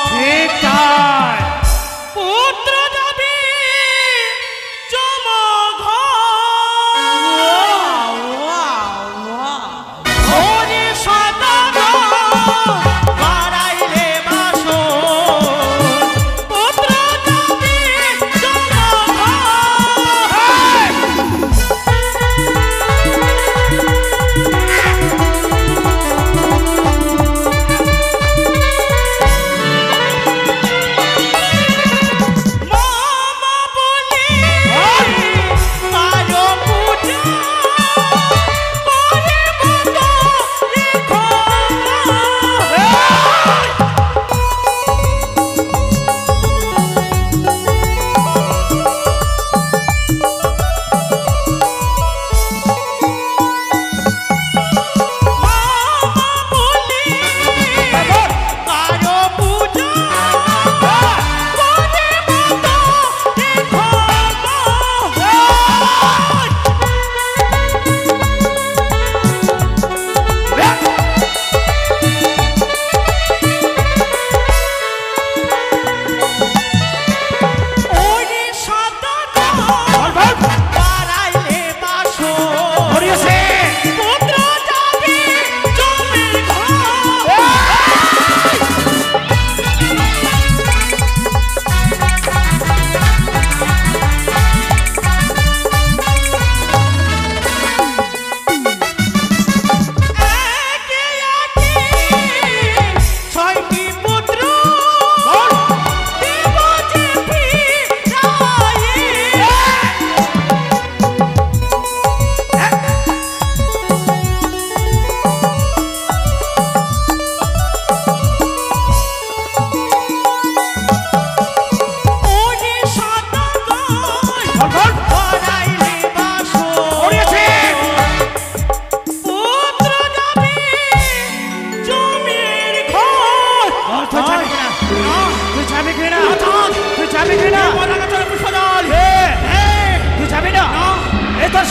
ঠিক তাই পুত্র যাবে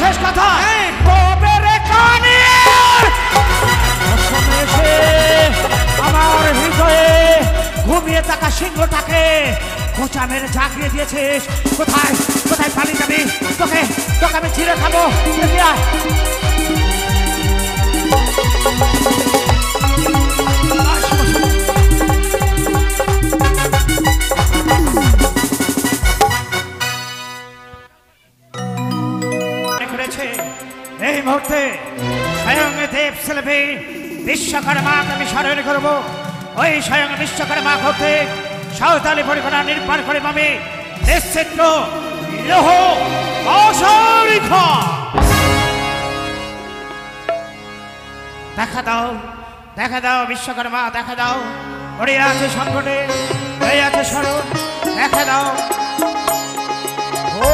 শেষ কথা আমার হৃদয়ে ঘুমিয়ে থাকা সিংহটাকে খোঁচা মেরে জাগিয়ে দিয়েছিস। কোথায় কোথায় পালিয়ে যাবি? তোকে তোকে আমি ছিঁড়ে খাবো। এই মুহূর্তে স্বয়ং দেব শিল্পী বিশ্বকর্মাকে আমি স্মরণ করবো। ওই স্বয়ং বিশ্বকর্মা করতে সাঁওতালি পরিকল্পনা নির্মাণ করে আমি নিশ্চিত লৌহ অশরিখা দেখা দাও বিশ্বকর্মা, দেখা দাও। ওরে আছে সংকটে, এই আছে স্মরণ, দেখা দাও। ও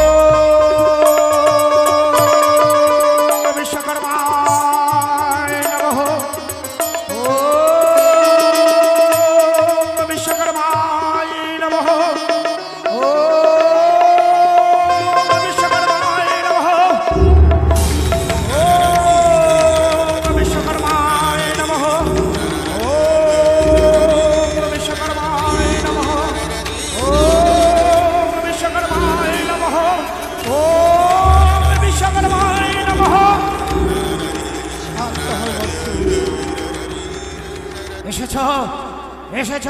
এসেছ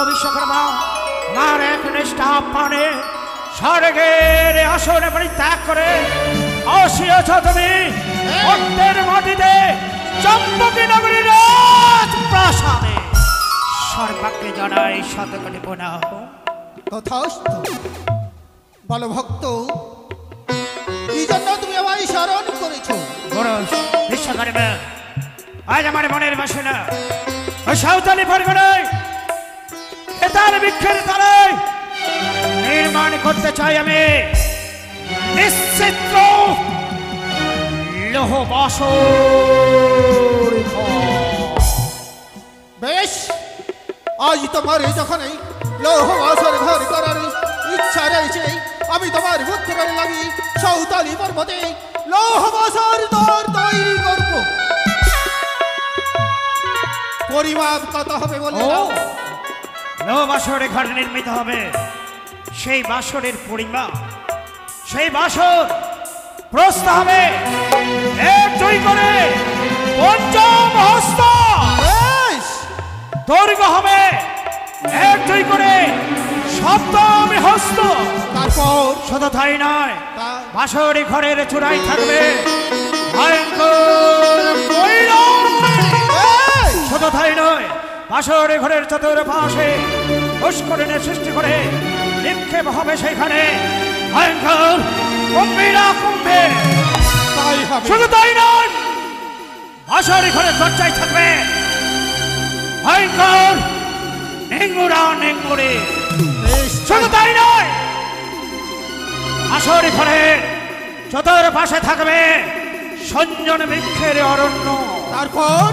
বিশ্বকর্মা, আমার এক নিষ্ঠা পানে স্বর্গের আসনে পরিত্যাগ করে আসিয়াছ তুমি রক্তের মাটিতে চম্পকী নগরীর রাজপ্রাসাদে। সর্বাগ্রে জানাই শতকোটি প্রণাম। তথাস্তু। বলো ভক্ত, এই জন্য তুমি আমায় স্মরণ করেছো? বিশ্বকর্মা, আজ আমার মনের বাসনা সাঁওতালি পরিকল্পনায় খেতার বৃক্ষের তলায় নির্মাণ করতে চাই আমি নিশ্চিত লৌহ অশরিখা। বেশ, আজ তোমার যখন এই লৌহ অশরিখার করার ইচ্ছা রয়েছে, আমি তোমার বুদ্ধি করে লাগি সাঁওতালি পর্বতে লৌহ অশরিখার তৈরি করব। পরিমাপ কত হবে বলে ও লো বাসরে ঘর নির্মিত হবে, সেই বাসরের পরিমাপ, সেই বাসর প্রস্থ হবে 1-2 করে 50 হস্ত, বেশ দৈর্ঘ্য হবে 1-2 করে 70 হস্ত। তারপর শুধু তাই নয়, তা- বাসরি ঘরের চূড়ায় থাকবে ভয়ঙ্কর ময়ূর। বেশ শুধু তাই নয়, বাসরি ঘরের চতুর্পাশে পুষ্করিণীর সৃষ্টি করে নিক্ষেপ হবে সেখানে ভয়ঙ্কর কুম্ভীরা কুম্ভে। তাই হবে। শুধু তাই নয়, বাসরি ঘরের দরজায় থাকবে ভয়ঙ্কর নেঙ্গুরা নেঙ্গুরে। বেশ শুধু তাই নয়, বাসরি ঘরের চতুর্পাশে থাকবে সঞ্জন বৃক্ষের অরণ্য। তারপর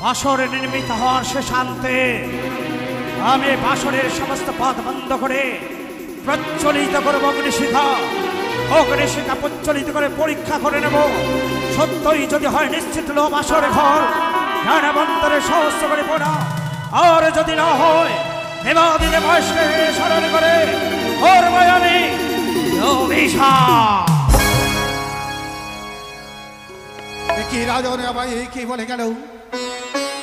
বাসরে নির্মিত হওয়ার শেষান্তে আমি বাসরের সমস্ত পথ বন্ধ করে প্রজ্বলিত করব অগ্নিশিখা। অগ্নিশিখা প্রজ্বলিত করে পরীক্ষা করে নেব, সত্যই যদি হয় নিশ্চিত লো বাসরে ঘর জ্ঞানবন্তরে সহস্র করে পড়া, আর যদি না হয় দেবাদিনে বয়সকে স্মরণ করে ওর আমি অভিশাপ। কি রাজনে আমায় কি বলে গেল,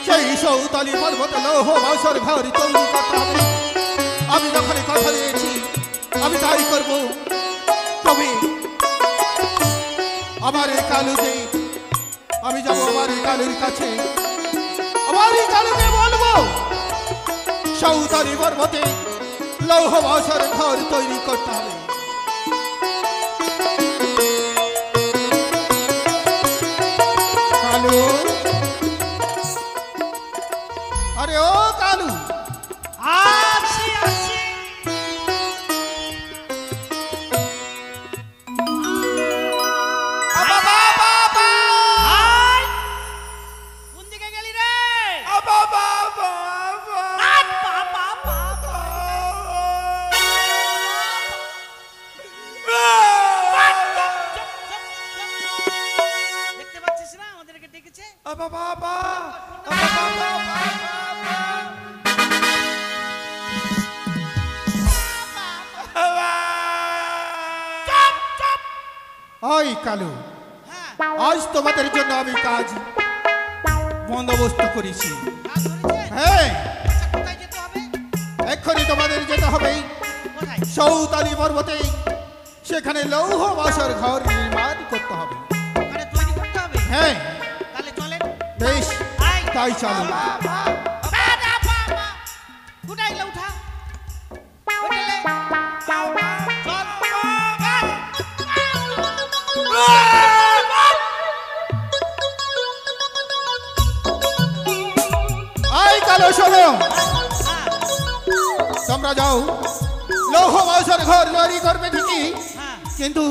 সেই সৌতালি পর্বত লৌহ বাসর ঘর তৈরি করতে হবে। আমি যখন কথা দিয়েছি আমি তাই করব। তবে আমার এই কালুকে আমি যাব আমার এই কালুর কাছে, আমার এই কালুকে বলবো সৌতালি পর্বতে লৌহ বাসর ঘর তৈরি করতে হবে। কালু, আরে ও কালু, আছি আছি। আয়! কোন দিকে গেলি রে? আট বাবা! দেখতে পাচ্ছিস না আমাদেরকে ডেকেছে? চুপ, চুপ। ওই কালু, হ্যাঁ, আজ তোমাদের জন্য আমি কাজ বন্দোবস্ত করেছি। কাজ ধরেছে? হ্যাঁ, আচ্ছা, কোথায় যেতে হবে? এক্ষুনি তোমাদের যেতে হবে কোথায়? সৌতালি পর্বতে, সেখানে লৌহ বাসর ঘর নির্মাণ করতে হবে। ওখানে তৈরি করতে হবে? হ্যাঁ তাহলে চলেন। বেশ, আয়। তাই চলো। উঠা এগুলো উঠা। উঠেলে। চল। আই কালো শোনো, হ্যাঁ, তোমরা যাও লৌহ বাসর ঘর তৈরি করবে ঠিকই, হ্যাঁ। কিন্তু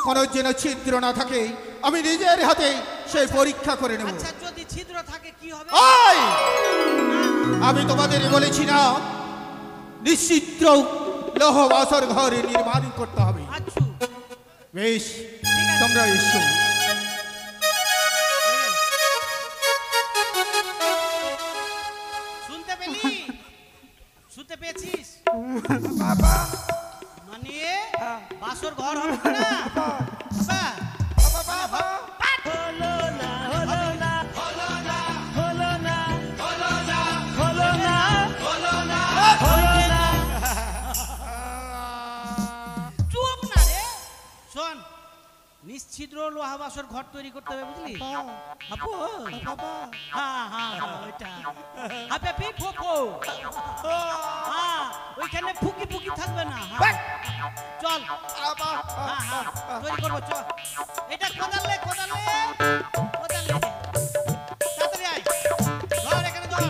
কোনো যেন ছিদ্র না থাকে আমি নিজের হাতে সেই পরীক্ষা করে নেব। আচ্ছা, যদি ছিদ্র থাকে কি হবে? আই আমি তোমাদের বলেছি না নিশ্চিদ্র লৌহ বাসর ঘর নির্মাণ করতে হবে। আচ্ছা, বেশ, ঠিক আছে। তোমরা এসো। শুনতে পেলি? শুনতে পেয়েছিস? মানে বাসর ঘর হবে তো না? বাবা! হলো না, হলো না, হলো না, হলো না, হলো না, হলো না, হলো না, হলো না। চুপ না রে। শোন, নিশ্চিদ্র লোহা বাসর ঘর তৈরি করতে হবে, বুঝলি? আপু, হ্যাঁ হ্যাঁ ওইটা আপে পি ফোফো, হ্যাঁ ওইখানে ফুকি ফুকি থাকবে না। হ্যাঁ। চল, হ্যাঁ হ্যাঁ তৈরি করবো, চল। এটা কোদালে কোদালে কোদালে, তাড়াতাড়ি আয়, ধর এখানে ধর।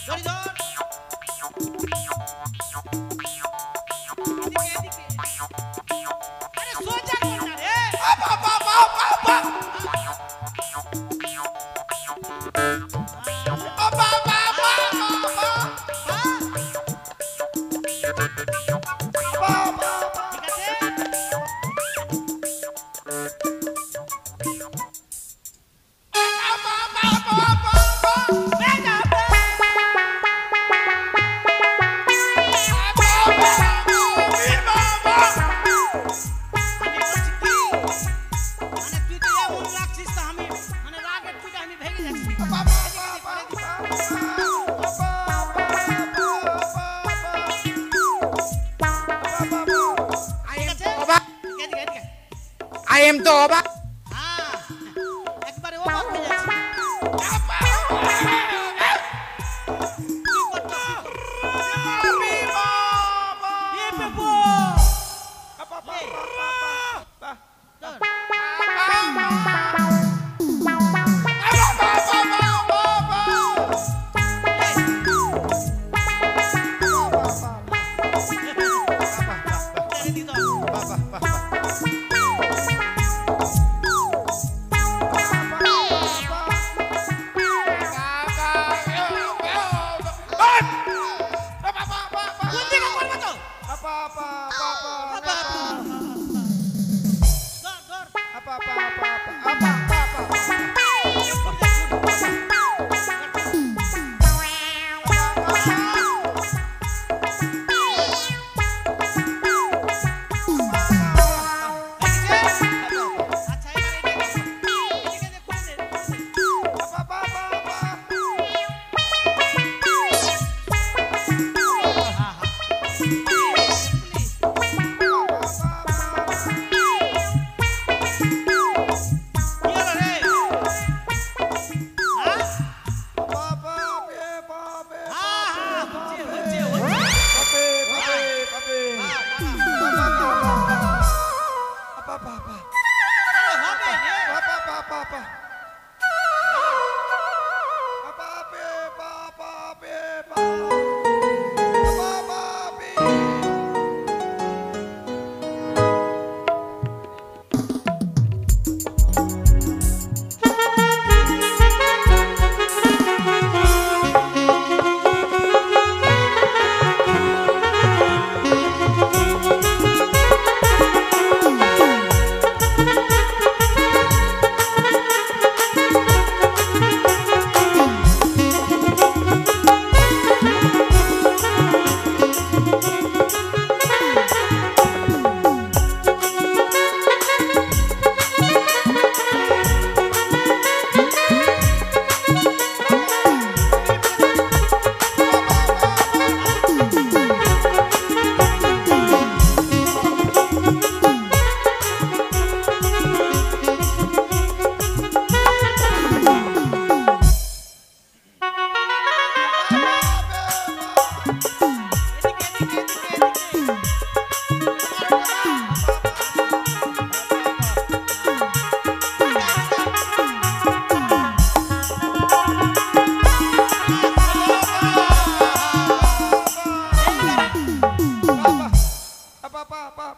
ধরি ধর। এদিকে এদিকে। আরে সোজা কর না রে। নিয়ে যাচ্ছি আই এম তো অবাক। হ্যাঁ একবারে অবাক হয়ে যাচ্ছে এ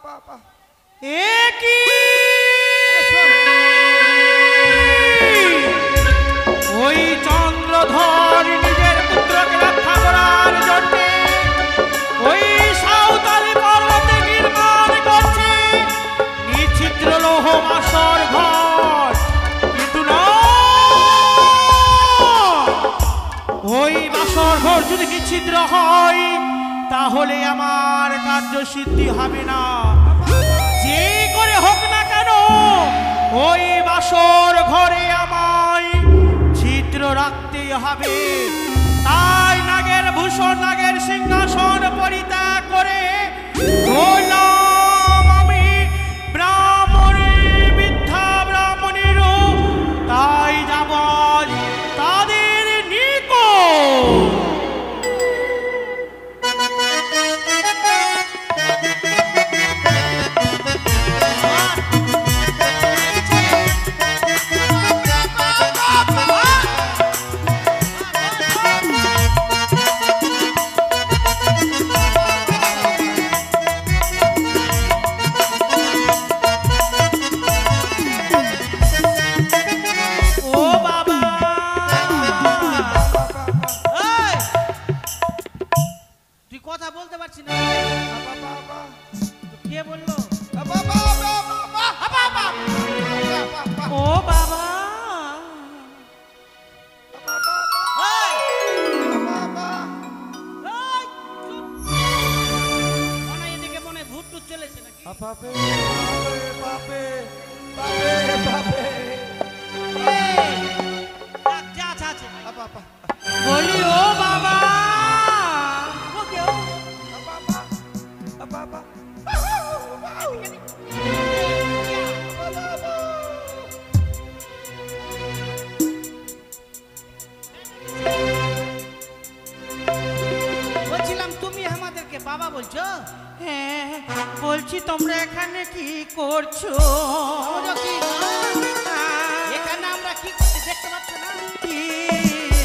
বাবা ওই চন্দ্রধর নিজের পুত্রকে রক্ষা করার জন্য ওই সাঁওতালি পর্বতে নির্মাণ করছে নিচ্ছিদ্র লৌহ বাসর ঘর, কিন্তু না, ওই বাসর ঘর যদি নিচ্ছিদ্র হয় তাহলে আমার কার্য সিদ্ধি হবে না। যে করে হোক না কেন ওই বাসর ঘরে আমায় ছিদ্র রাখতেই হবে। তাই নাগের ভূষণ নাগের সিংহাসন পরিত্যাগ করে হলাম আমি ব্রাহ্মণী, মিথ্যা ব্রাহ্মণীর, তাই যাব তাদের নিকট। বাপে বাপে বাপে বাপে যা বলি ও বাবা, বলছিলাম তুমি আমাদেরকে বাবা বলছো? হ্যাঁ বলছি তোমরা এখানে কি করছো? আমরা কি এখানে আমরা কি করছি দেখতে পাচ্ছ না? কি?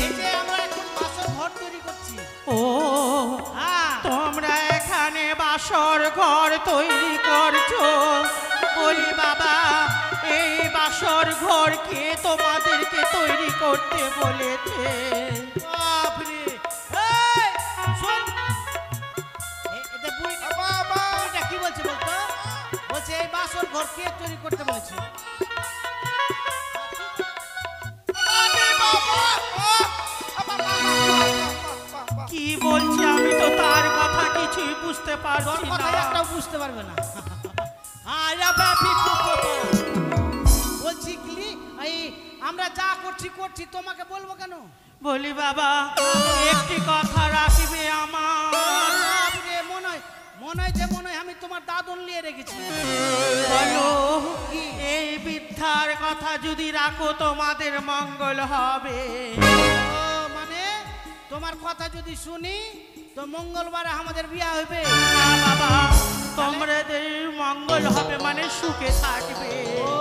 এই যে আমরা এখন বাসর ঘর তৈরি করছি। ও হ্যাঁ তোমরা এখানে বাসর ঘর তৈরি করছো? বলি বাবা, এই বাসর ঘর কে তোমাদেরকে তৈরি করতে বলেছে? বাপরে এই শোন এটা বুড়ি এটা কি বলছে বলতো? বলছে এই বাসর ঘর কে তৈরি করতে বলেছে? কি বলছি আমি তো তার কথা কিছুই বুঝতে তোর পারছি কথা না। একটাও বুঝতে পারবে না। আরে বাপি বলছি কি এই আমরা যা করছি করছি তোমাকে বলবো কেন? বলি বাবা, একটি কথা রাখিবে আমার। বাপরে মনে হয় আমি তোমার দাদন নিয়ে রেখেছি। বলো কি? এই বৃদ্ধার কথা যদি রাখো তোমাদের মঙ্গল হবে। ও মানে তোমার কথা যদি শুনি তো মঙ্গলবারে আমাদের বিয়ে হবে। না বাবা, তোমাদের মঙ্গল হবে মানে সুখে থাকবে। ও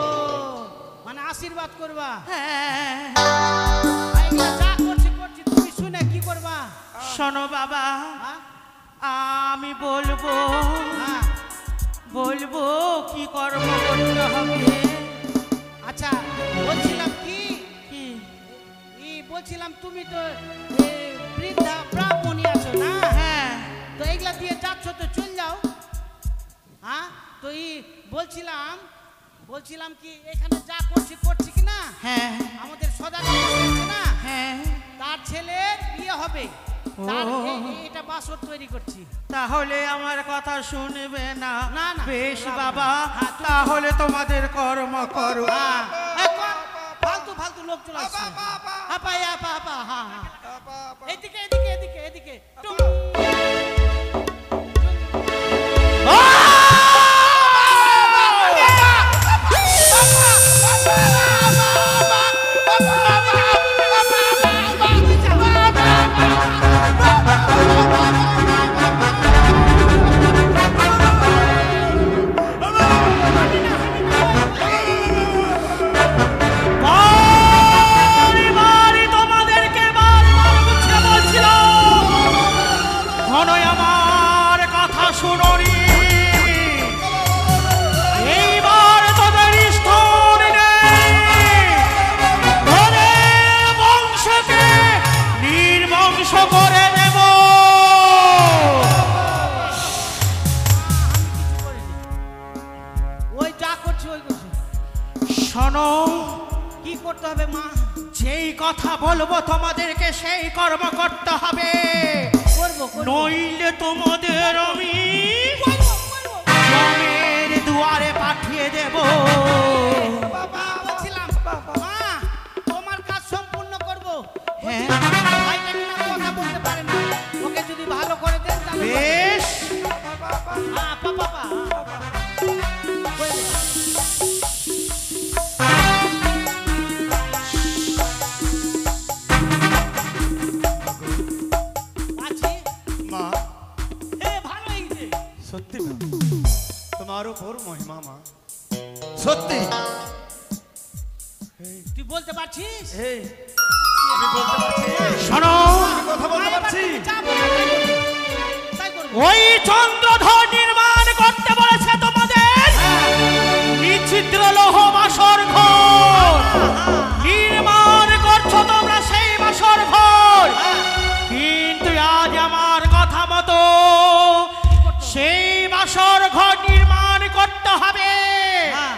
মানে আশীর্বাদ করবা। হ্যাঁ এগুলা যা করছি করছি তুমি শুনে কি করবা? শোনো বাবা, হ্যাঁ? আমি বলবো হ্যাঁ। কি কর্ম করতে হবে। আচ্ছা বলছিলাম কি কি? বলছিলাম তুমি তো বৃদ্ধা ব্রাহ্মণী আছো না? হ্যাঁ তো এগুলা দিয়ে যাচ্ছ তো চল যাও। হ্যাঁ তো বলছিলাম কি এখানে যা করছি কি না হ্যাঁ আমাদের সদাগর আছে না, হ্যাঁ তার ছেলের বিয়ে হবে। তার ও। এটা বাসর তৈরি করছি। তাহলে আমার কথা শুনবে না? না, না। বেশ না, না। বাবা, হ্যাঁ, তাহলে তোমাদের কর্ম করো। হ্যাঁ এখন ফালতু লোক চলে আসছে। আপা হ্যাঁ এদিকে টুক। বাড়ি তোমাদেরকে বারবার বুঝিয়ে বলছিলাম, ঘনই আমার কথা শুনোনি। এইবার তোদের স্থল নেই, তোদের বংশকে নির্বংশ করে দেব। ওই যা করছি ওই করছি। শোনো, কি করতে হবে মা? যেই কথা বলবো তোমাদেরকে সেই কর্ম করতে হবে, করবো নইলে তোমাদের আমি জমের দুয়ারে পাঠিয়ে দেব। বলছিলাম মা তোমার কাজ সম্পূর্ণ করবো। হ্যাঁ। ভাইটা কিনা কথা বলতে পারে না, ওকে যদি ভালো করে দেন তাহলে বেশ, হ্যাঁ পাপা আছি। মা ভালো হয়েছে। সত্যি মা, তোমার উপর মহিমা মা, সত্যি। তুই বলতে পারছিস? আমি বলতে পারছি, শোনো, আমি কথা বলতে পারছি। যা বলবো তাই করবো। ওই চন্দ্রধর নির্মাণ করতে বলেছে তোমাদের নিচ্ছিদ্র লৌহ বাসর ঘর। নির্মাণ করছো তোমরা সেই বাসর ঘর, কিন্তু আজ আমার কথা মতো সেই বাসর ঘর নির্মাণ করতে হবে হ্যাঁ।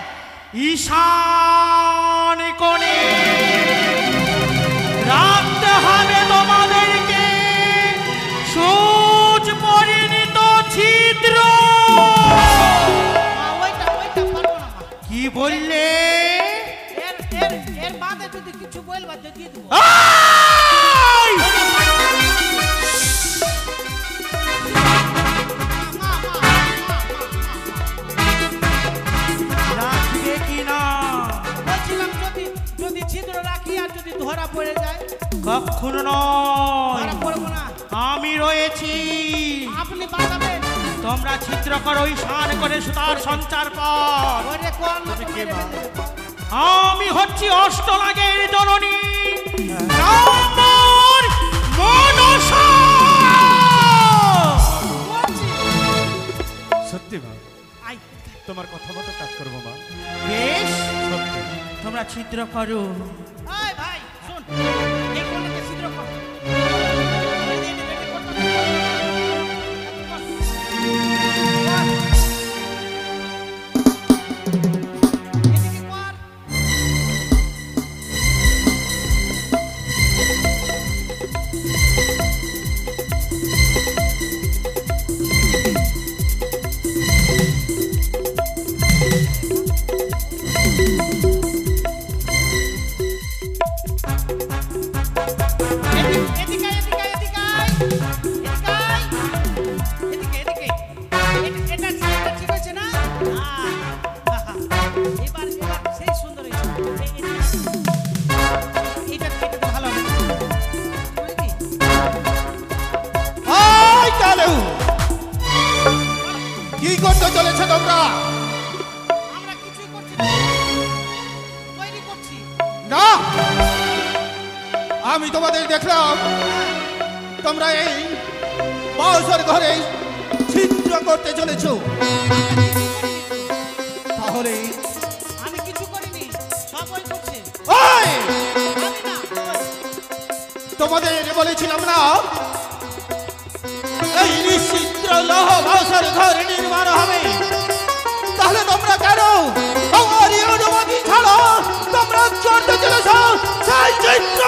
ঈশান কোণে। রাখতে হবে তোমাদেরকে সূচ পরিণীত ছিদ্র। ওইটা পারবো না মা। কি বললে? এর বাদে যদি কিছু বলবা তো দিয়ে দেবো। আহ! কখনো নয়, ধরা পড়বো না। আমি রয়েছি। আপনি বাঁচাবেন। তোমরা ছিদ্র করো, ঈশান করে সুতার সঞ্চার পর। ওরে কোন না তুমি রেখে দেবে। আমি হচ্ছি অষ্টনাগের জননী, আমার মনসা। বলছি। সত্যি মা, আই, তোমার কথা মতো কাজ করবো মা। বেশ, সত্যি। তোমরা ছিদ্র করো। এই ভাই শুন, এই কোণাতে ছিদ্র কর। এদিকে কর। এদিকে এদিকে এদিকে আয়। এদিকে আয়। এদিকে এদিকে। এটা ঠিক আছে না? এবার সেই সুন্দর হয়েছে। এটা ভালো হবে। বুঝলি? আয় কালু, কি করতে চলেছে তোমরা? আমরা কিছুই করছি না, তৈরি করছি। না, আমি তোমাদের দেখলাম তোমরা এই বাউসের ঘরে ছিদ্র করতে চলেছ। তাহলে আমি কিছু করিনি, সব ওই করছে। ওই, আমি না, ওই। তোমাদের বলেছিলাম না এই নিশ্চিদ্র লৌহ বাউসের ঘর নির্মাণ হবে? তাহলে তোমরা কেন আমার এই অনুমতি ছাড়া তোমরা করতে চলেছ সেই চিত্র?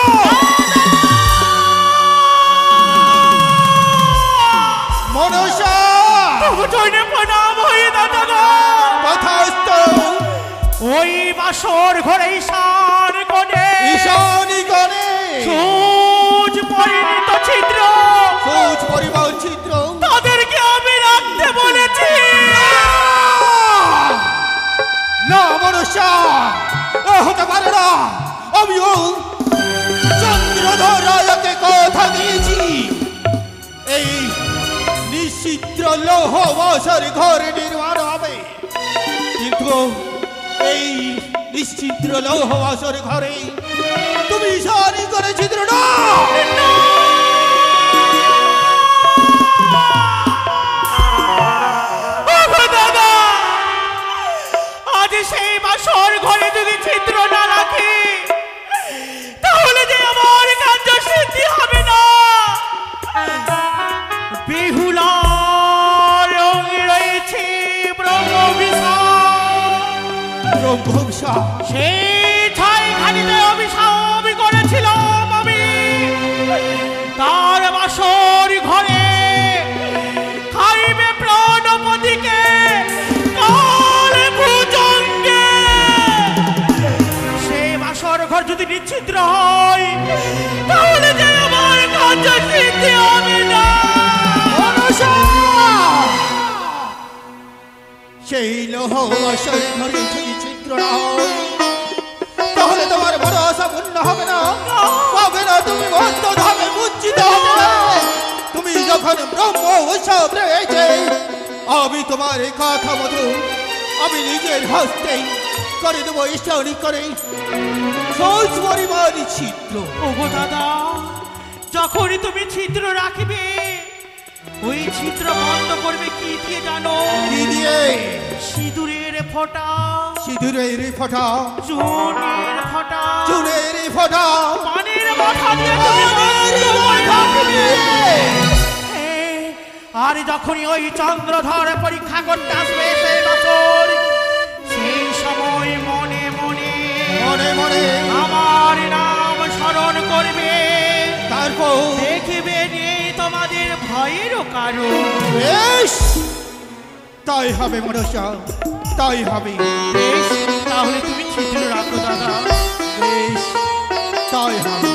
মনসা তবু জৈনে প্রণাম হয়ে দাদা। তথাস্ত। ওই বাসর ঘরে ঈশান কোণে ঈশানী গণে সূচ পরিণত ছিদ্র, সূচ পরিবার চিত্র তাদেরকে আমি রাখতে বলেছি। না মনসা, ও হতে পারে না। আমিও চন্দ্রধর রায়কে কথা দিয়েছি এই নিশ্চিদ্র লৌহ বাসর ঘর নির্মাণ হবে, কিন্তু এই নিশ্চিদ্র লৌহ বাসর ঘরে তুমি ঈশানী করে ছিদ্র না। ওগো দাদা, আজ সেই বাসর ঘরে যদি ছিদ্র না রাখি, তাহলে যে আমার কার্য সিদ্ধি হবে না। বেহুলার অঙ্গে রয়েছে ব্রহ্মংসা সেই ছাইখানিতে অভিশাপ করেছিলাম আমি। তার বাসর ঘরে খাইবে প্রাণপতিকে কাল ভুজঙ্গে। সেই বাসর ঘর যদি নিচ্ছিদ্র হয়, তাহলে যে আমার কার্য সিদ্ধি হবে না। মনসা, সেই লৌহ বাসর ঘরে যদি ছিদ্র না হয়, তাহলে তোমার ভরসা পূর্ণ হবে না, হবে না। তুমি অন্তর্ধামে মুঞ্চিত হবে। তুমি যখন ব্রহ্ম উৎসব রয়েছে, আমি তোমার এই কথা মতো আমি নিজের হস্তে করে দেবো ঈশ্বরী করে সৌচ পরিমাণ ছিদ্র। ওগো দাদা, যখনই তুমি ছিদ্র রাখবে, ওই ছিদ্র বন্ধ করবে কি দিয়ে জানো? কি দিয়ে? সিঁদুরের ফোঁটা, সিঁদুরের ফোঁটা, চুনের ফোঁটা, চুলের ফোঁটা, পানির মাথা দিয়ে তুমি বন্ধ করে রাখবে। হ্যাঁ, আর যখনই ওই চন্দ্রধর পরীক্ষা করতে আসবে সেই বছর, সেই সময় মনে মনে মনে মনে আমার নাম স্মরণ করবে। তারপর দেখবে নেই তোমাদের ভয়েরও কারণ। বেশ, তাই হবে মনসা, তাই হবে। বেশ, তাহলে তুমি ছিদ্র রাখো দাদা। বেশ, তাই হবে।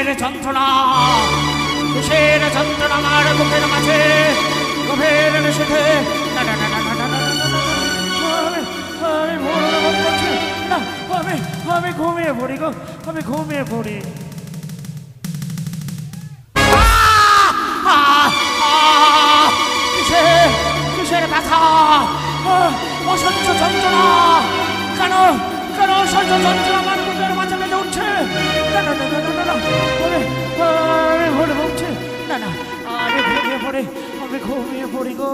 কিসের যন্ত্রণা, কিসের যন্ত্রণা আমার বুকের মাঝে গভীর নিষেধে। না না না না না না না না, আমি ভুল অনুভব করছি না, আমি ঘুমিয়ে পড়ি গো, আমি ঘুমিয়ে পড়ি। কিসের কিসের ব্যথা, অসহ্য যন্ত্রণা, কেন কেন অসহ্য যন্ত্রণা আমার বুকের মাঝে বেঁধে উঠছে। না না না না না না, আমি ভুলে উঠছে। না না, আমি ঘুমিয়ে পড়ি, আমি ঘুমিয়ে পড়ি গো।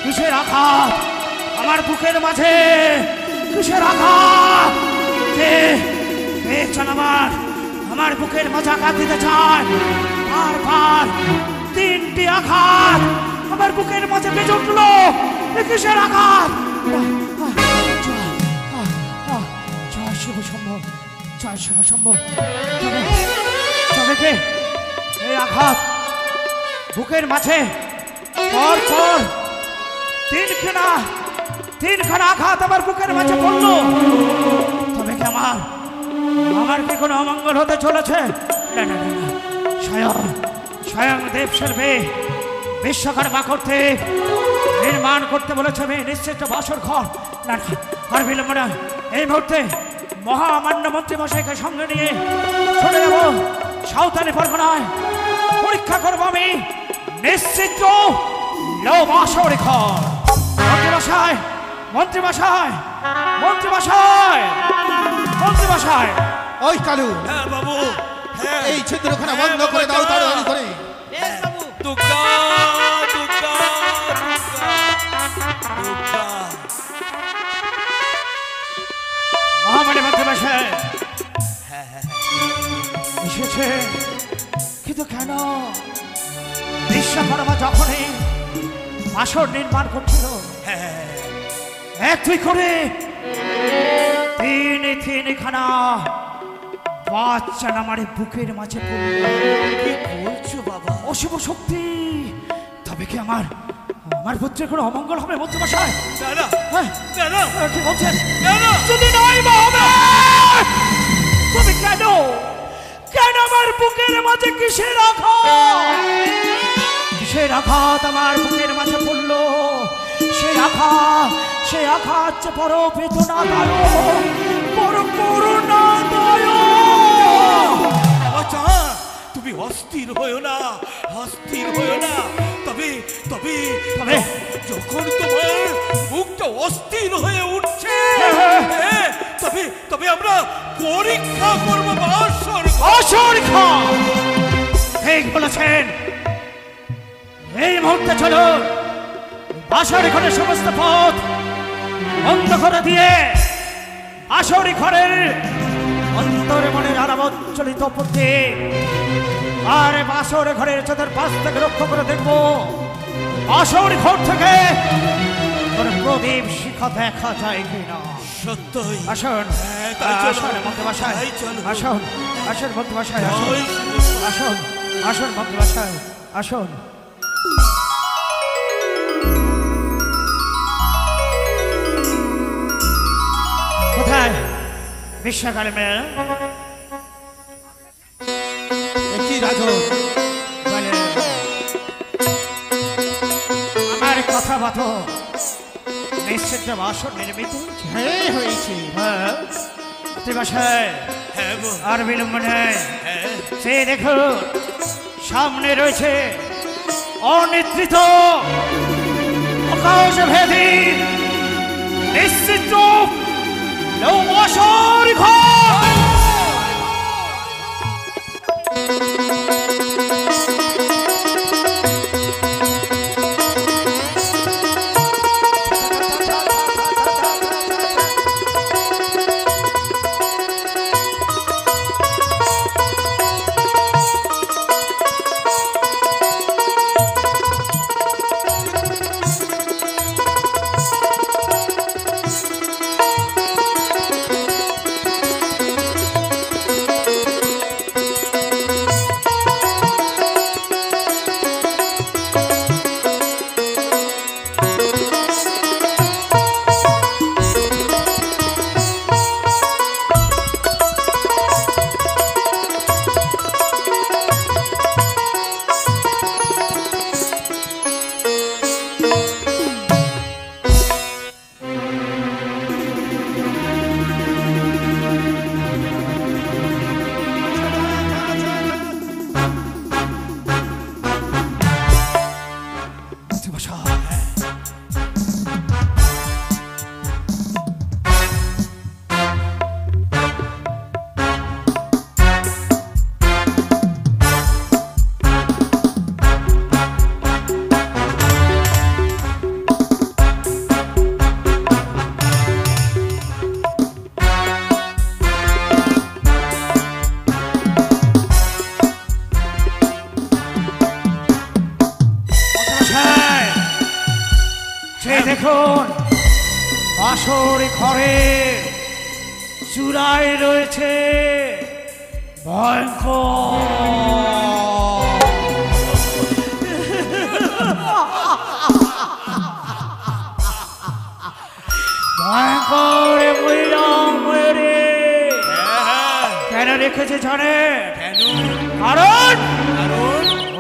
কিসের আঘাত আমার বুকের মাঝে, কিসের আঘাত? আমার বুকের মাঝে আঘাত দিতে চায় বারবার। 3টি আঘাত আমার বুকের মাঝে বেজে উঠল। কিসের আঘাত? জয় শিব সম্ভব, জয় শিব সম্ভব। তবে কে এই আঘাত বুকের মাঝে পর পর তিনখানা আঘাত আমার বুকের মাঝে পড়লো। তবে কি আমার কি কোনো অমঙ্গল হতে চলেছে? না না না, স্বয়ং দেবশিল্পী বিশ্বকর্মা করতে নির্মাণ করতে বলেছে আমি নিশ্চিত বাসর ঘর। না না, আর বিলম্ব না, এই মুহূর্তে মহামান্য মন্ত্রী মশাইকে সঙ্গে নিয়ে চলে যাব সাঁওতালি পরগনায়। পরীক্ষা করবো আমি নিশ্চিত বাসর ঘর। মন্ত্রীমশাই, মন্ত্রীমশাই, মন্ত্রীমশাই, মন্ত্রীমশাই। ওই কালু, হ্যাঁ বাবু, এই ছিদ্রখানা বন্ধ করে দাও তাড়াতাড়ি করে। বেশ বাবু। দুর্গা দুর্গা দুর্গা। মহামান্য মন্ত্রীমশাই এসেছে, কিন্তু কেন? বিশ্বকর্মা যখনই বাসর নির্মাণ করছিল একটি করে তিনখানা বাচ্চা আমার বুকের মাঝে পড়ল। কি বলছো বাবা? অশুভ শক্তি। তবে কি আমার পুত্রের কোনো অমঙ্গল হবে মন্ত্রীমশাই? না না হ্যাঁ, না না, কি বলছেন? না না। যদি নাই বা হবে, তবে কেন কেন আমার বুকের মাঝে কিসের আঘাত? কিসের আঘাত আমার বুকের মাঝে পড়লো? সেই আঘাত যে বড় বেদনাদায়ক, বড় করুণাদায়ক। আচ্ছা, তুমি অস্থির হয়েও না, অস্থির হয়েও না। তবে তবে তবে যখন তোমার বুকটা অস্থির হয়ে উঠছে, তবে তবে আমরা পরীক্ষা করবো বাসর ঘর। ঠিক বলেছেন। এই মুহূর্তে চলো বাসর ঘরের সমস্ত পথ বন্ধ করে দিয়ে বাসর ঘরের অন্তরে মনের আরাবজ্জলিত পথে আর বাসর ঘরের চতুর্পাশ থেকে লক্ষ্য করে দেখবো বাসর ঘর থেকে প্রদীপ শিখা দেখা যায় কিনা। সত্যই। আসুন, আসুন মন্ত্রীমশাই, আসুন, আসুন মন্ত্রীমশাই, আসুন, আসুন, আসুন মন্ত্রীমশাই, আসুন। কোথায় বিশ্বকালে মেয়ে? কি রাজন, আমার কথা বাতো নিশ্চিত বাসর নির্মিত হ্যাঁ হয়েছে। হ্যাঁ মন্ত্রীমশাই, হ্যাঁ গো, আর বিলম্ব নেই। হ্যাঁ। সে দেখো সামনে রয়েছে অনিদ্রিত আকাশ ভেদী নিশ্চিত বাসর ঘর। দেখুন বাসর ঘরে চূড়ায় রয়েছে ভয়ঙ্কর ময়ূরে কেন রেখেছে জানে? কারণ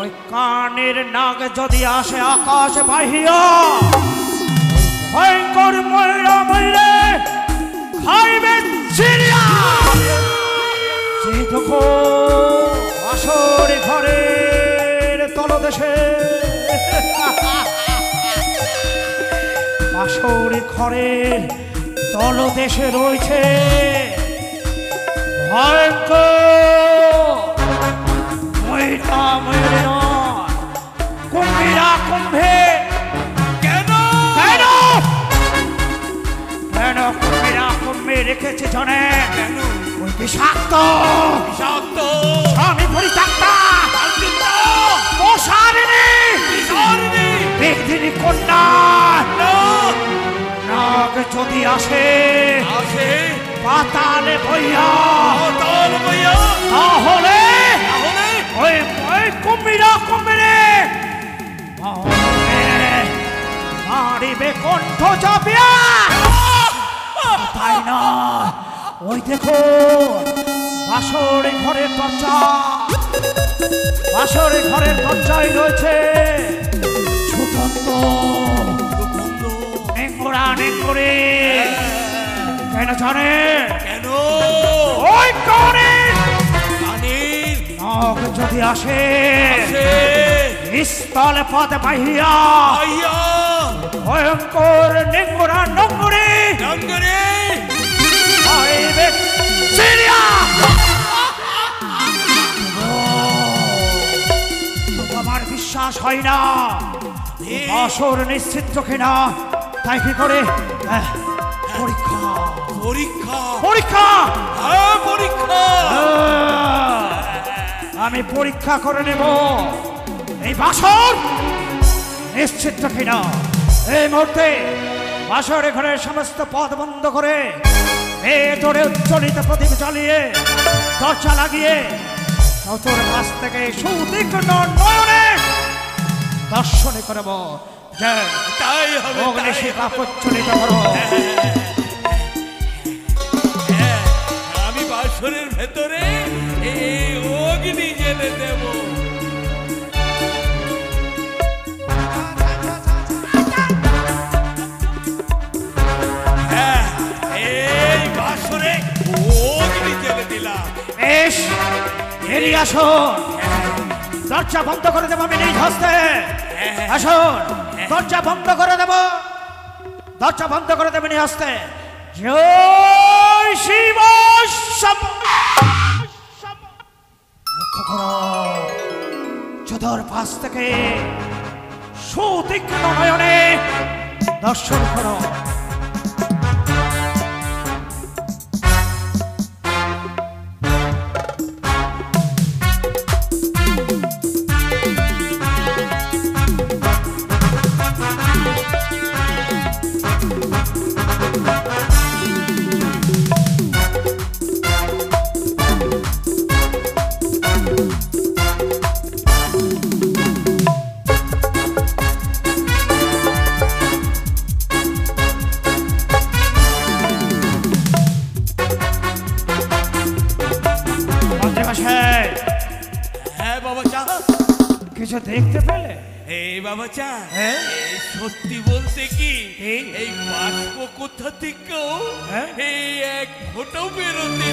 ওই কানের নাগ যদি আসে আকাশ বাহিয়া ভয়ঙ্কর ময়ূরে খাইবে চিড়িয়া। যেটুকু বাসর ঘরের তলদেশে বাসর ঘরের তলদেশে রয়েছে ভয়ঙ্কর ময়ূরে কুম্ভীরা কুম্ভে। কেন কেন কেন কুম্ভীরা কুম্ভে রেখেছে জানে? ওই বিষাক্ত বিষাক্ত স্বামী পরিত্যক্তা মশারিণী বেদিনী কন্যা নাগ যদি আসে পাতালে বইয়া তাহলে ওই কুম্ভীরা কুম্ভীরে মারিবে কণ্ঠ চাপিয়া। তাই না, ওই দেখো বাসর ঘরের দরজা, বাসর ঘরের দরজায় রয়েছে ছুটন্ত নেঙ্গরা নেঙ্গরে। কেন জানে? কেন ওই কানের নাগ যদি আসে স্থল পথ বাহিয়া ভয়ঙ্কর নেঙ্গরা নঙ্গরে আমার বিশ্বাস হয় না বাসর নিশ্চিত কিনা। তাই কি করে পরীক্ষা পরীক্ষা পরীক্ষা পরীক্ষা আমি পরীক্ষা করে নেব এই বাসর নিশ্চিত কিনা। এই মুহূর্তে বাসর ঘরের সমস্ত পথ বন্ধ করে ভেতরে উজ্জ্বলিত প্রদীপ জ্বালিয়ে দরজা লাগিয়ে চতুর পাশ থেকে সুতীক্ষ্ণ নয়নে দর্শনে করব। তাই হবে, অগ্নিশিখা প্রজ্বলিত করব। আমি বাসরের ভেতরে এই অগ্নি জেলে দেব। এই বাসরে অগ্নি জেলে দিলাম। বেশ, এড়িয়ে আসুন, দরজা বন্ধ করে দেবো আমি নিজ হস্তে। আসুন, দরজা বন্ধ করে দেব, দরজা বন্ধ করে দেবেন নিজ হস্তে। জয় শিব। লক্ষ্য করো চতুর পাশ থেকে সুতীক্ষ্ণ নয়নে দর্শন করো। কিছু দেখতে পেলে? এই বাবা চা, সত্যি বলতে কি এই বাষ্প কোথা থেকেও এই এক ফটো বেরোতে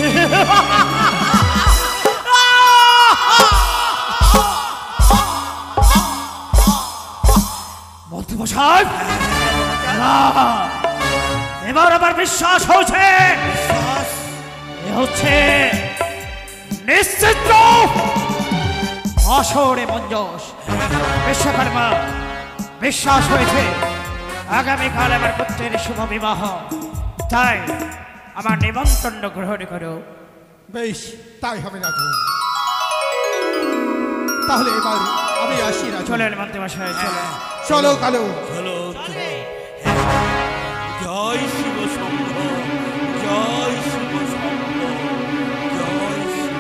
মন্ত্রীমশাই, এবার আমার বিশ্বাস হচ্ছে হচ্ছে নিশ্চিত আসরে মঞ্জস বিশ্বকর্মা বিশ্বাস হয়েছে আগামীকাল আমার পুত্রের শুভ বিবাহ। তাই আমার নিমন্ত্রণ গ্রহণ করো। বেশ, তাই হবে রাজু। তাহলে এবার আমি আসি রাজু। চলেন মন্ত্রীমশাই, চলেন। চলো কালো। চলো। জয় শিব শম্ভ, জয় শিব শম্ভ, জয় শিব।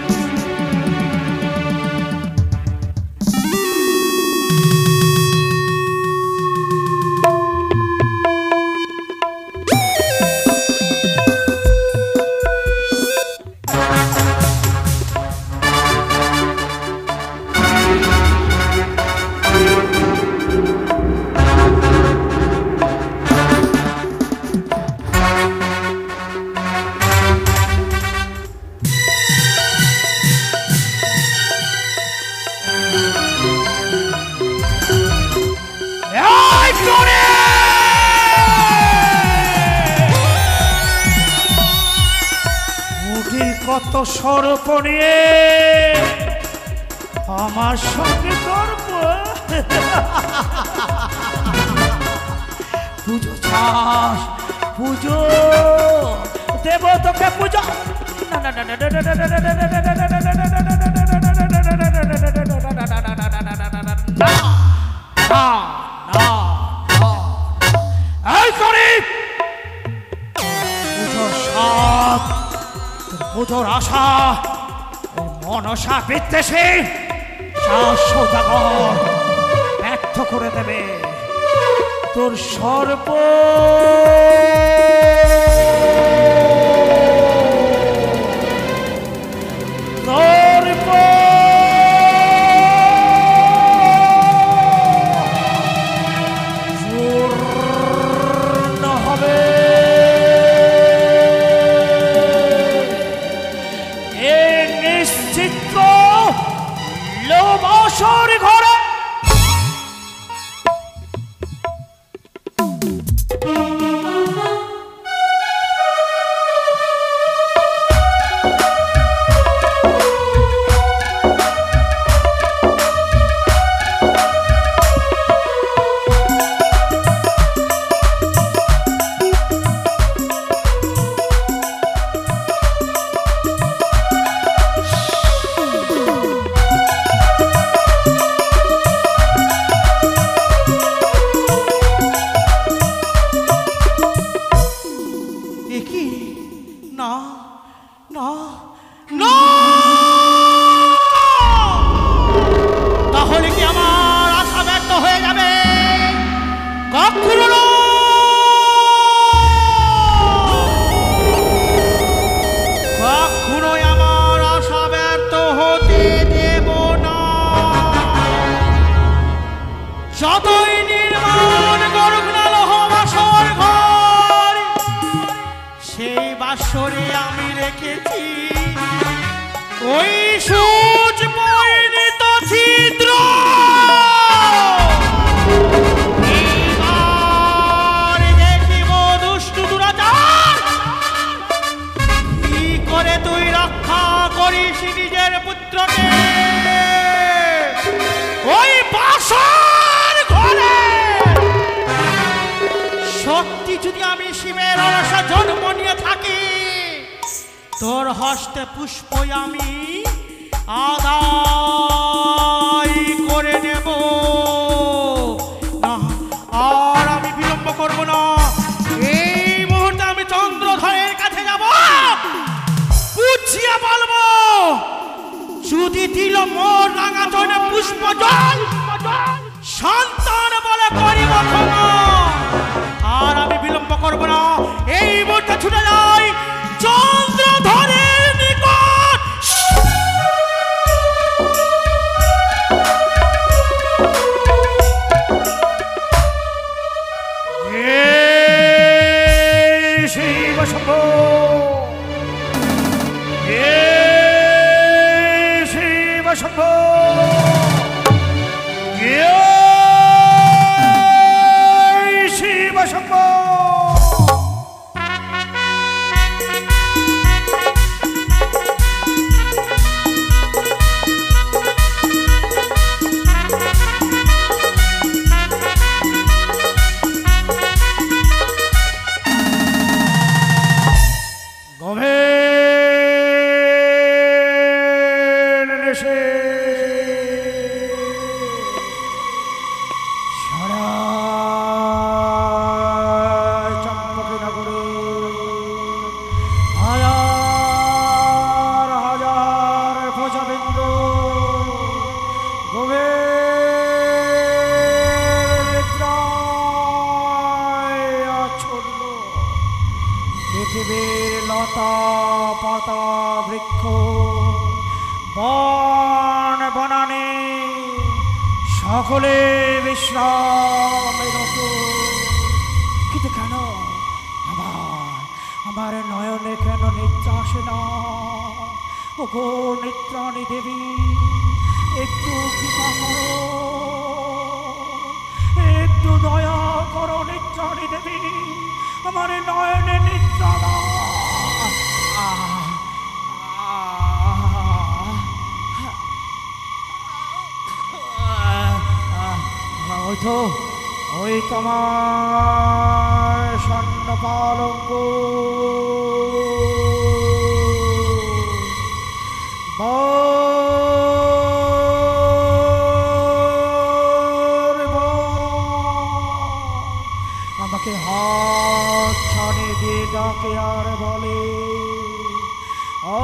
কত সরপ নিয়ে আমার সঙ্গে গর্ব পুজো চাস, পুজো দেব তোকে পুজো। পুজোর আশা মনসা বিদ্বেষে সৌদাগর ব্যর্থ করে দেবে। তোর সর্প ঘরে তাহলে কি আমার আশা ব্যর্থ হয়ে যাবে? কখনো কখনোই আমার আশা ব্যর্থ হতে দেব না। যতই নির্মাণ করুক না লৌহ বাসর ঘর, সেই বাসরে আমি রেখেছি ওই সূচ পরিণত ছিদ্র। এবার দেখিব দুষ্টু দুরাচার কি করে তুই রক্ষা করিস নিজের পুত্রকে ওই বাসর ঘরে। সত্যি যদি আমি শিবের আশা জন্ম নিয়ে থাকি, তোর হস্তে পুষ্প আমি আদায় করে নেব না। আর আমি বিলম্ব করব না, এই মুহূর্তে আমি চন্দ্রধরের কাছে যাব, বুঝিয়ে বলবো যদি দিল মোর রাঙা চরণে পুষ্প জল, সন্তান বলে করিব ক্ষমা। আর আমি বিলম্ব করব না, এই মুহূর্তে ছুটে যাই চন্দ্রধরের নিকট। সকলে বিশ্রামের মতো। কিন্তু কেন আমার নয়নে কেন নিদ্রা আসে না? ও গো নিদ্রাণী দেবী, একটু কৃপা করো, একটু দয়া করো নিদ্রাণী দেবী, আমার নয়নে নিদ্রা দাও। ওই তো ওই তোমার স্বর্ণ পালঙ্ক আমাকে হাত ছাড়ে দিয়ে ডাকে আর বলে, ও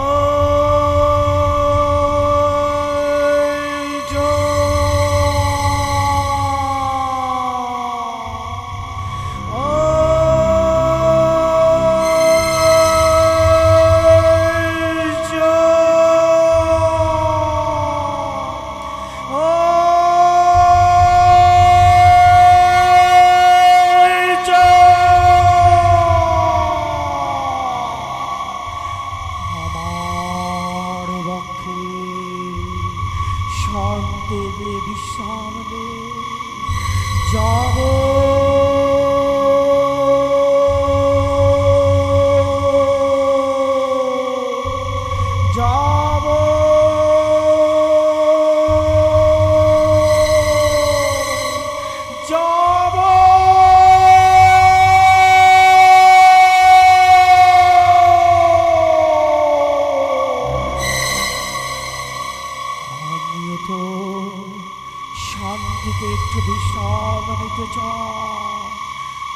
শান্তিতে একটু বিশ্রাম নিতে চাই।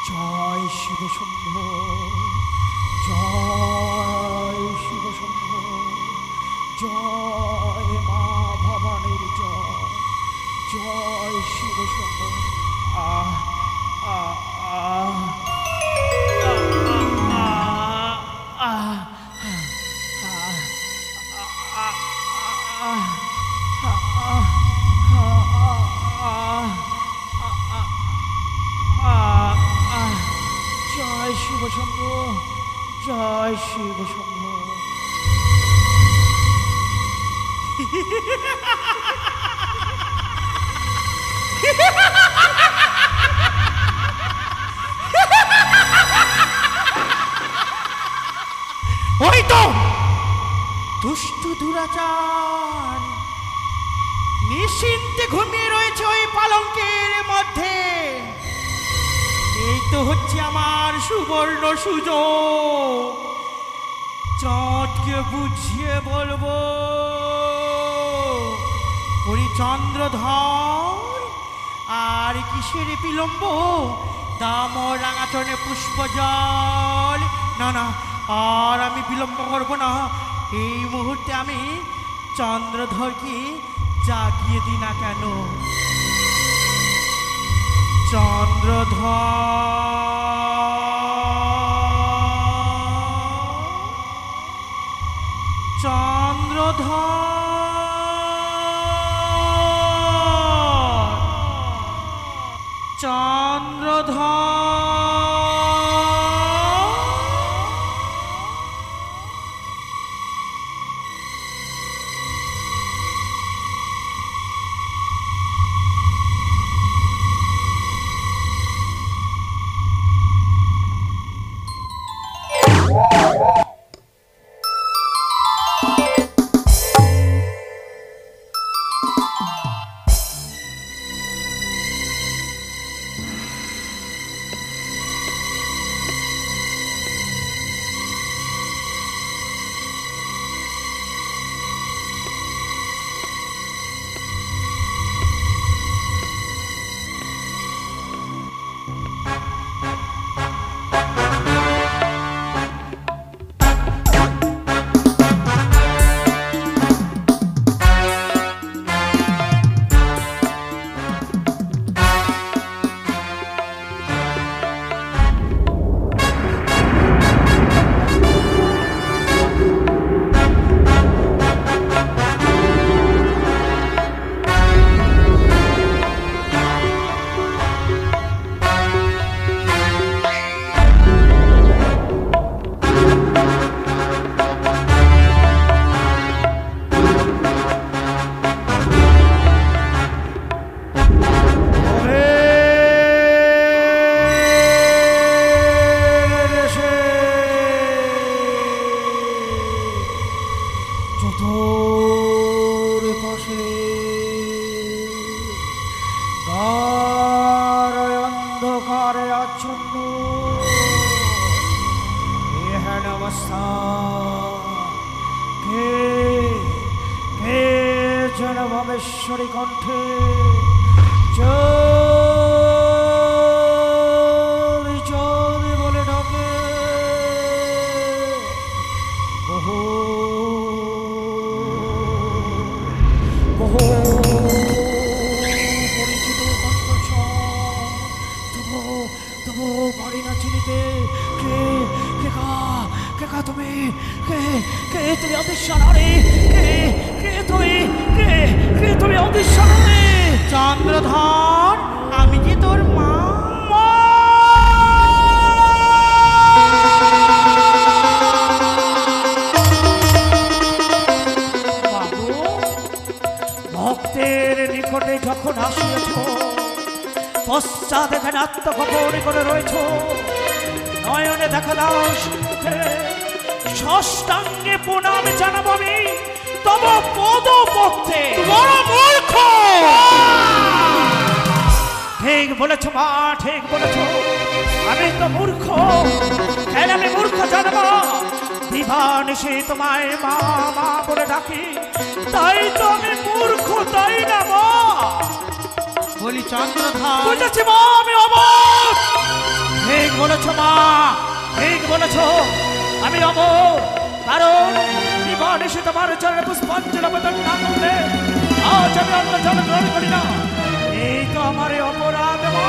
জয় শিব শম্ভ, জয় শিব শম্ভ, জয় মা ভবানীর জয়, জয় শিব শম্ভ। আহ আহ আহ জয় শিব শম্ভ, জয় শিব শম্ভ। ওই তো দুষ্ট দুরাচার নিশ্চিন্তে ঘুমিয়ে রয়েছে ওই পালঙ্কের মধ্যে। এই তো হচ্ছে আমার সুবর্ণ সুযোগ, চাঁদকে বুঝিয়ে বলবো, ওই চন্দ্রধর আর কিসের বিলম্ব, দাম রাঙাচরণে পুষ্প জল। না না, আর আমি বিলম্ব করব না, এই মুহূর্তে আমি চন্দ্রধরকে জাগিয়ে দিই না কেন। চন্দ্রধর জন্য এহেন অবস্থা কে কে যেন ভবেশ্বরী কণ্ঠে চলি চলি বলে ডাকে বহু বহু পরিচিত কণ্ঠস্বর তবু তবু পারি না চিনিতে কে কে কা কে কা তুমি কে কে তুমি অদৃশ্যনারী কে কে তুমি কে কে তুমি অদৃশ্যনারী চন্দ্রধর আমি যে তোর মা ভক্তের নিকটে যখন আসিয়েছ পশ্চাৎ এখানে আত্মগোপন করে রয়েছ নয়নে দেখা দাও ষষ্ঠাঙ্গে প্রণাম জানাবো আমি তব পদ পথে বড় মূর্খ ঠিক বলেছ মা ঠিক বলেছ আমি তো মূর্খ কেন আমি মূর্খ জানবো দিবানিশি তোমায় মা মা বলে ডাকি তাই তো আমি মূর্খ তাই না মা বলি চন্দ্রধর বুঝেছি মা আমি অমর ঠিক বলেছ মা ঠিক বলেছ আমি অমর কারণ দিবানিশি তোমার চরণে পুষ্পাঞ্জলি আবেদন না করলে আজ আমি অন্য জল গ্রহণ করি না এই তো আমার অপরাধ মা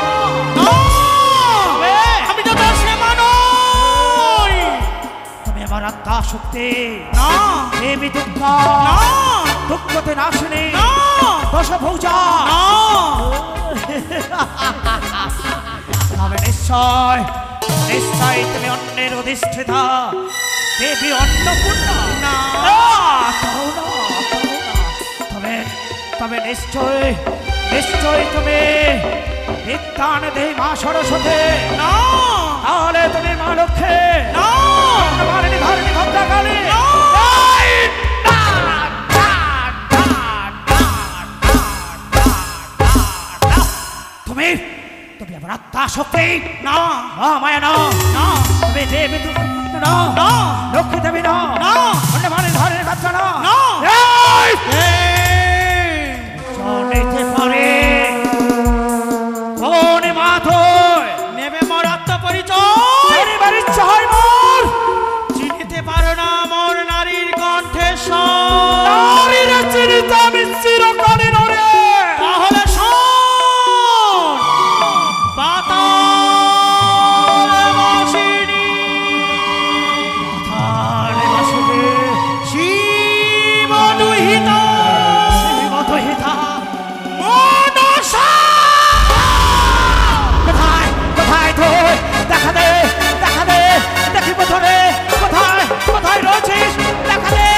আমি তো তোর শ্যামা নই তুমি আমার আত্মা শক্তি না দেবী দুঃখ না দুঃখতে নাশিনী না দশ ভৌজা না তবে নিশ্চয় নিশ্চয় তুমি অন্যের অধিষ্ঠিতা দেবী অন্নপূর্ণা না। তাও না তবে তবে নিশ্চয় নিশ্চয় তুমি বিদ্যান দেবী মা সরস্বতী না তাহলে তুমি মা লক্ষ্মী না মারিনি ধারিনি ভদ্রকালী তুমি তুমি আমার আত্মা শক্তি না মায়া না না তুমি দেবী না না লক্ষ্মী দেবী না না অন্য মারিনি ধারিনি বাচ্চা না না চলিতে পারে কোন মাথয় নেবে মোর আত্মপরিচয় জানিবার ইচ্ছা হয় মোর চিনিতে পারো না মোর নারীর কণ্ঠে নারীর চিনিতে আমি চিরকালে নরে তাহলে শোন পাতালবাসিনী তারে বাসবে শিবদুহিতা মধুহিতা মনসা কোথায় কোথায় তুই দেখা দে দেখিব ধরে কোথায় কোথায় রয়েছিস দেখা দে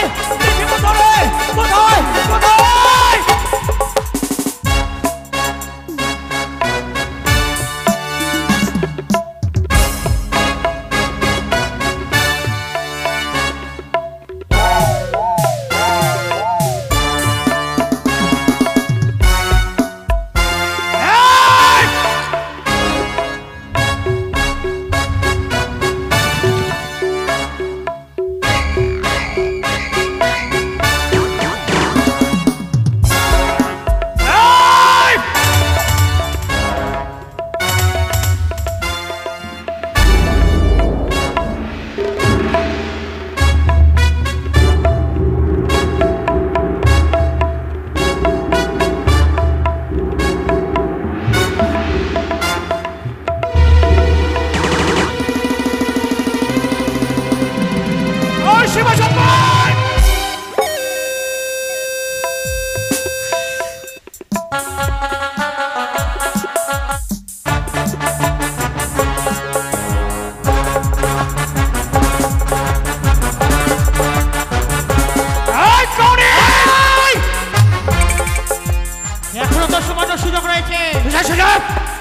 দেখিব ধরে কোথায় কোথায়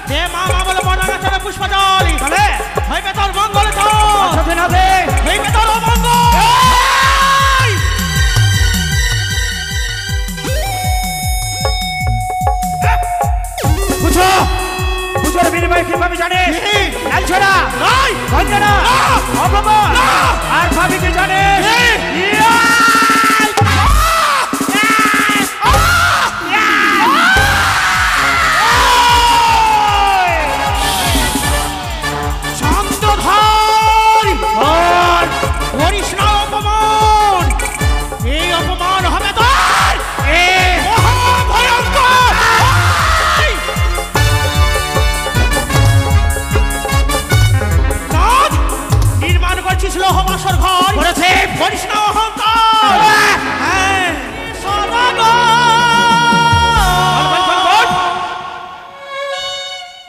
দে মা মা বলে মনে গেছে পুষ্পাঞ্জলি তাহলে হইবে তোর মঙ্গল তো আচ্ছা না দে হইবে তোর অমঙ্গল বুঝো বুঝো বিনিময়ে কি পাবি জানিস? লালছড়া, গঞ্জনা, অপমান আর পাবি কি জানিস? চন্দ্রধর করিস না অপমান, এই অপমান হবে তোর মহাভয়ঙ্কর। নির্মাণ করছিস লৌহ বাসর ঘর, করেছে করিস না অহংকার। হ্যাঁ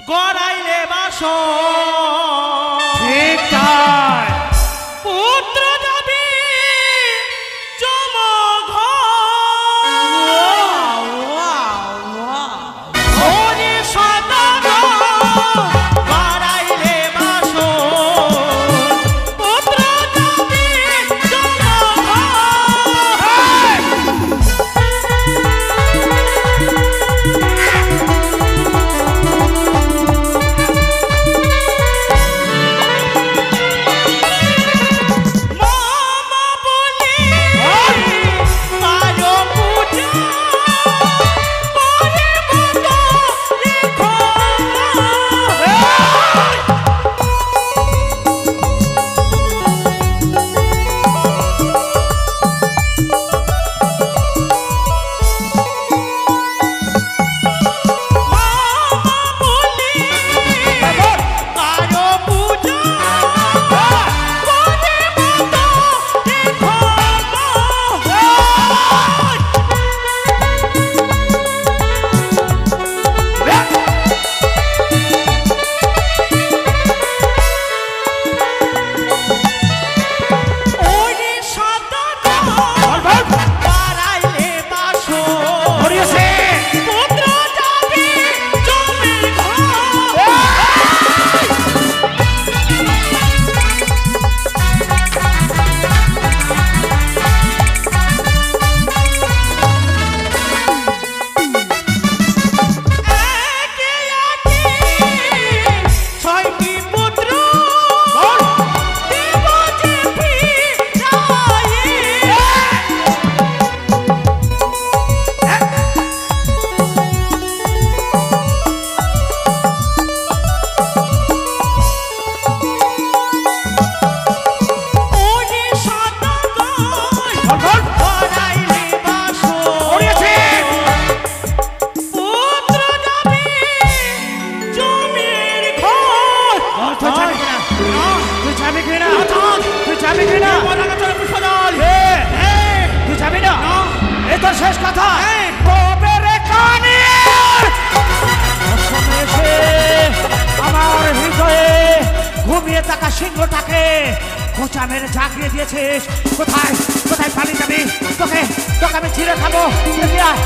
গড়াইলে বাসর ঠিক তাই। পুত্র যাবি হরি সদাগর গড়াইলে বাসর পুত্র যাবি মামা বলি আয়ো পূজা করে মতো রেখো মামা বলি আয়ো পূজা করে মতো রেখো ওরে সদাগর গড়াইলে বাসর করিয়েছে পুত্র যাবি জমির ঘর। একে একে ছয়টি পুত্র দেব যে ফিরাইয়ে। ওরে সদাগর গড়াইলে বাসর করিয়েছে পুত্র যাবি জমির ঘর। তুই যাবি কিনা? তুই যাবি কিনা? তুই যাবি কিনা? পুষ্পজল তুই যাবি না? এই তোর শেষ কথা। তবে রে কানের অসময়ে এসে আমার হৃদয়ে ঘুমিয়ে থাকা সিংহটাকে খোঁচা মেরে জাগিয়ে দিয়েছিস। কোথায় কোথায় পালিয়ে যাবি? তোকে তোকে আমি ছিঁড়ে খাবো। এগিয়ে আয়।